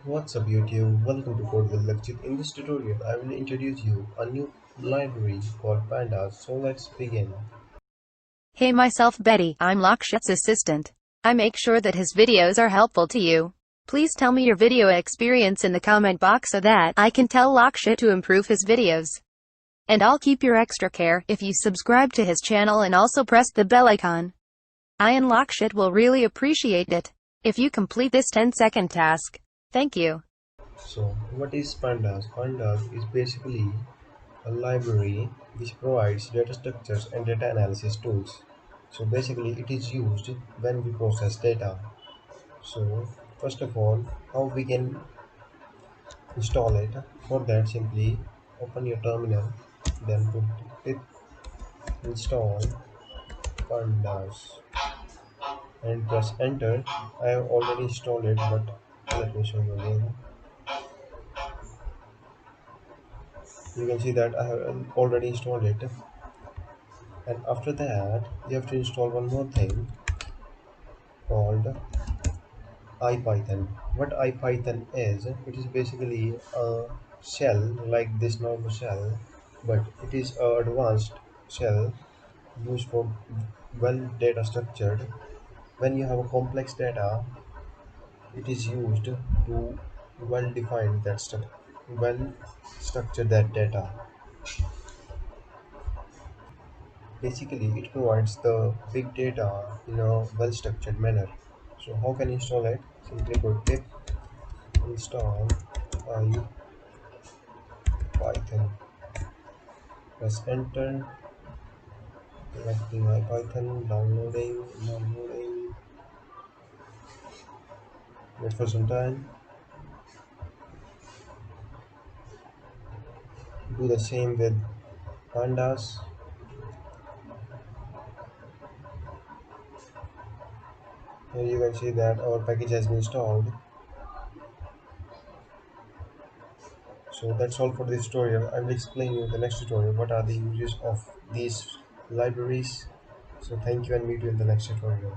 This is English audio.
What's up YouTube? Welcome to Code with Lakshit. In this tutorial, I will introduce you a new library called Pandas. So let's begin. Hey, myself Betty, I'm Lakshit's assistant. I make sure that his videos are helpful to you. Please tell me your video experience in the comment box so that I can tell Lakshit to improve his videos. And I'll keep your extra care if you subscribe to his channel and also press the bell icon. I and Lakshit will really appreciate it if you complete this 10-second task. Thank you. So what is Pandas? Pandas is basically a library which provides data structures and data analysis tools. So basically it is used when we process data. So first of all, how we can install it? For that, simply open your terminal, then put pip install Pandas and press enter. I have already installed it, but let me show you again. You can see that I have already installed it, and after that you have to install one more thing called ipython. What ipython is, it is basically a shell like this normal shell, but it is a advanced shell used for well data structured. When you have a complex data, it is used to well define that well structure that data. Basically, it provides the big data in a well structured manner. So, how can you install it? Simply put pip install python. Press enter. Selecting python. Downloading. Wait for some time. Do the same with pandas. Here you can see that our package has been installed. So that's all for this tutorial. I will explain you in the next tutorial what are the uses of these libraries. So thank you and meet you in the next tutorial.